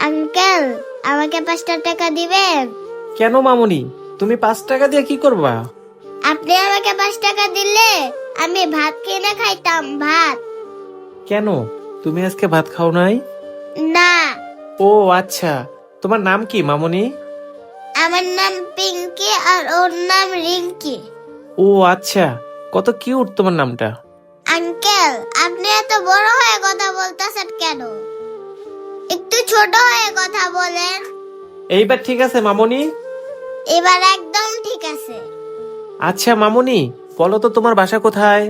Uncle, আমাকে 5 টাকা দিবেন? কেন মামুনি, তুমি 5 টাকা দিয়ে কি করবা? আপনি আমাকে 5 টাকা দিলে আমি ভাত কিনে খাইতাম, ভাত। কেন, তুমি আজকে ভাত খাও নাই? না, ও আচ্ছা, তোমার নাম কি মামুনি? আমার নাম পিঙ্কি আর ওর নাম রিঙ্কি। ও আচ্ছা, কত কিউট তোমার নামটা। আঙ্কেল, আপনি এত বড় হয়ে কথা বলতেছেন কেন? একটু ছোট হয়ে কথা বলেন। এইবার ঠিক আছে মামুনি? এবার একদম ঠিক আছে। আচ্ছা মামুনি, বলো তো তোমার বাসা কোথায়?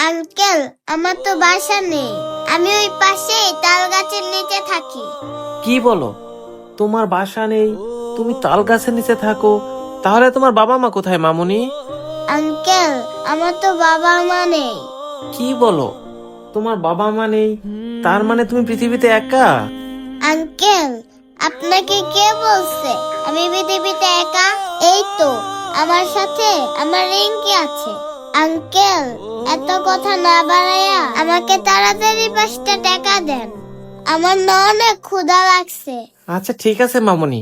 আঙ্কেল, আমার তো বাসা নেই, আমি ওই পাশে তাল গাছের নিচে থাকি। কি বলো, তোমার বাসা নেই, তুমি তাল গাছের নিচে থাকো? তাহলে তোমার বাবা মা কোথায় মামুনি? আঙ্কেল, আমার তো বাবা মা নেই। কি বলো, তোমার বাবা মা নেই? তার মানে তুমি পৃথিবীতে একা? আঙ্কেল, আপনাকে কে বলছে আমি পৃথিবীতে একা? এই তো আমার সাথে আমার রিঙ্কি আছে। আঙ্কেল, এত কথা না বাড়াইয়া আমাকে তাড়াতাড়ি 5 টাকা দেন, আমার না অনেক ক্ষুধা লাগছে। আচ্ছা ঠিক আছে মামুনি,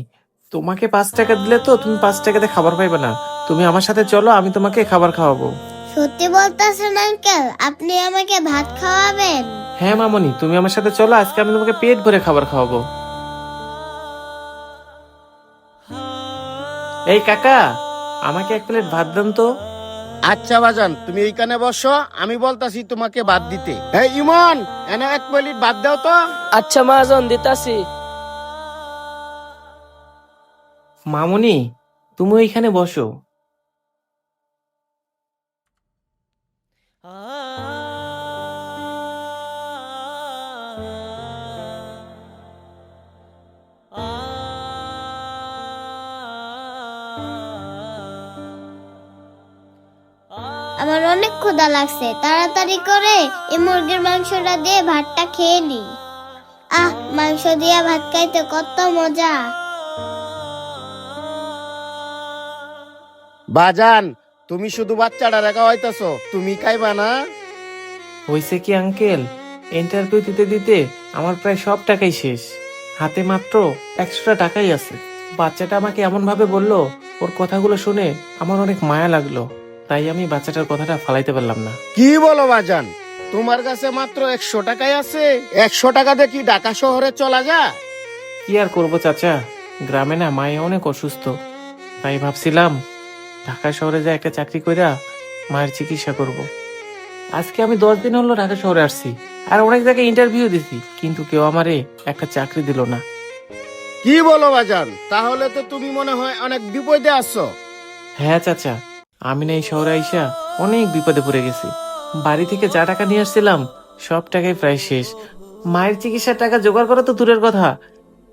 তোমাকে 5 টাকা দিলে তো তুমি 5 টাকাতে খাবার পাইবে না। তুমি আমার সাথে চলো, আমি তোমাকে খাবার খাওয়াবো। সত্যি বলতেছেন আঙ্কেল? আপনি আমাকে ভাত খাওয়াবেন? হ্যাঁ মামুনি, তুমি আমার সাথে চলো, আজকে আমি তোমাকে পেট ভরে খাবার খাওয়াবো। এই কাকা, আমাকে 1 প্লেট ভাত দেন তো। আচ্ছা বাজান, তুমি এইখানে বসো, আমি বলতাছি তোমাকে ভাত দিতে। এই ইমন, এনে 1 প্লেট ভাত দাও তো। আচ্ছা মহাজন, দিতাছি। মামুনি, তুমি ওইখানে বসো। আমার অনেক ক্ষুধা লাগছে, তাড়াতাড়ি করে এই মুরগির মাংসটা দিয়ে ভাতটা খেয়ে নি। আহ, মাংস দিয়ে ভাত খাইতে কত মজা। বাজান, তুমি শুধু বাচ্চাটা রেখা হইতাছো, তুমি খাইবা না? হয়েছে কি আঙ্কেল, ইন্টারভিউ দিতে দিতে আমার প্রায় সব টাকাই শেষ, হাতে মাত্র 100 টাকাই আছে। বাচ্চাটা আমাকে এমন ভাবে বললো, ওর কথাগুলো শুনে আমার অনেক মায়া লাগলো, তাই আমি বাচ্চাটার কথাটা ফালাইতে পারলাম না। কি বলো বাজান, তোমার কাছে মাত্র 100 টাকাই আছে? 100 টাকা দিয়ে কি ঢাকা শহরে চলা যায়? কি আর করবো চাচা, গ্রামে না মায়ে অনেক অসুস্থ, তাই ভাবছিলাম ঢাকা শহরে যা একটা চাকরি কইরা মায়ের চিকিৎসা করব। আজকে আমি 10 দিন হলো ঢাকা শহরে আসছি, আর অনেক জায়গায় ইন্টারভিউ দিছি, কিন্তু কেউ আমারে একটা চাকরি দিল না। কি বলো বাজান, তাহলে তো তুমি মনে হয় অনেক বিপদে আছো। হ্যাঁ চাচা, আমি না এই শহরে আইসা অনেক বিপদে পড়ে গেছি। বাড়ি থেকে যা টাকা নিয়ে আসছিলাম সব টাকাই প্রায় শেষ। মায়ের চিকিৎসার টাকা জোগাড় করা তো দূরের কথা,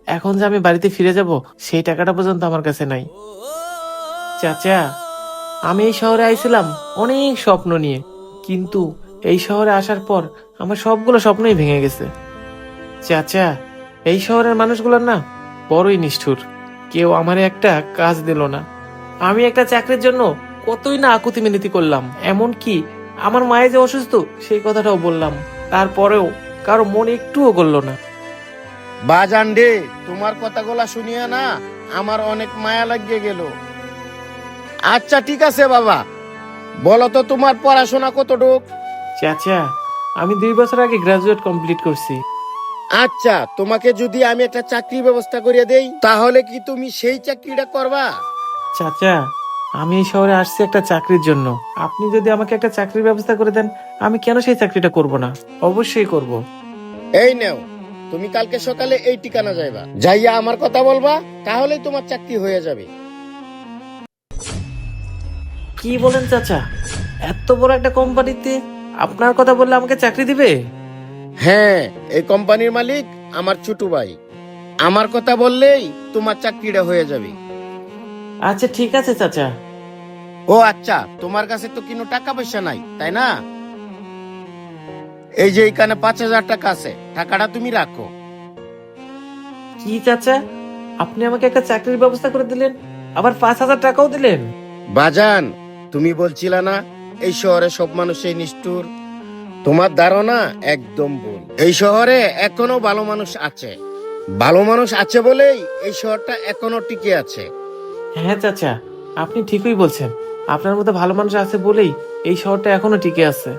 এখন যে আমি বাড়িতে ফিরে যাব সেই টাকাটা পর্যন্ত আমার কাছে নাই। চাচা, আমি এই শহরে আইছিলাম অনেক স্বপ্ন নিয়ে, কিন্তু এই শহরে আসার পর আমার সবগুলো স্বপ্নই ভেঙে গেছে। চাচা, এই শহরের মানুষগুলোর না বড়ই নিষ্ঠুর, কেউ আমারে একটা কাজ দিল না। আমি একটা চাকরির জন্য কতই না আকুতি মিনতি করলাম, এমনকি আমার মায়ে যে অসুস্থ সেই কথাটাও বললাম, তারপরেও কারো মন একটুও গলল না। বাজান রে, তোমার কথাগুলা শুনিয়া না আমার অনেক মায়া লাগিয়ে গেল। আচ্ছা ঠিক আছে বাবা, বলো তো তোমার পড়াশোনা কতটুক? চাচা, আমি 2 বছর আগে গ্রাজুয়েট কমপ্লিট করছি। আচ্ছা, তোমাকে যদি আমি একটা চাকরি ব্যবস্থা করিয়ে দেই, তাহলে কি তুমি সেই চাকরিটা করবা? চাচা, আমি এই শহরে আসছি একটা চাকরির জন্য, আপনি যদি আমাকে একটা চাকরির ব্যবস্থা করে দেন, আমি কেন সেই চাকরিটা করব না? অবশ্যই করব। এই নাও, তুমি কালকে সকালে এই ঠিকানা যাইবা, যাইয়া আমার কথা বলবা, তাহলেই তোমার চাকরি হয়ে যাবে। কি বলেন চাচা, এত বড় একটা কোম্পানিতে আপনার কথা বললে আমাকে চাকরি দিবে? হ্যাঁ, এই কোম্পানির মালিক আমার ছোট ভাই, আমার কথা বললেই তোমার চাকরিটা হয়ে যাবে। আচ্ছা ঠিক আছে চাচা। ও আচ্ছা, তোমার কাছে তো কোনো টাকা পয়সা নাই, তাই না? এই যে এখানে 5,000 টাকা আছে, টাকাটা তুমি রাখো। কি চাচা, আপনি আমাকে একটা চাকরির ব্যবস্থা করে দিলেন, আবার 5,000 টাকাও দিলেন? বাজান, তুমি বলছিলা না এই শহরে সব মানুষই নিষ্ঠুর? তোমার ধারণা একদম ভুল, এই শহরে এখনো ভালো মানুষ আছে। ভালো মানুষ আছে বলেই এই শহরটা এখনো টিকে আছে। হ্যাঁ চাচা, আপনি ঠিকই বলছেন। আপনার মতো ভালো মানুষ আছে বলেই এই শহরটা এখনো টিকে আছে।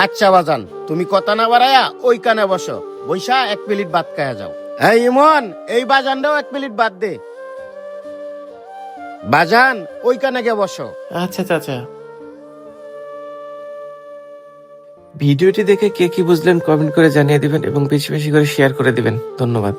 আচ্ছা বাজান, তুমি কথা না বাড়ায়া ওই কানে বসো, বৈশা 1 প্লেট ভাত খায়া যাও। এই ইমন, এই বাজানটাও 1 প্লেট ভাত দে। বাজান, ওই কানে গিয়ে বসো। আচ্ছা চাচা। ভিডিওটি দেখে কে কি বুঝলেন কমেন্ট করে জানিয়ে দিবেন এবং বেশি বেশি করে শেয়ার করে দিবেন। ধন্যবাদ।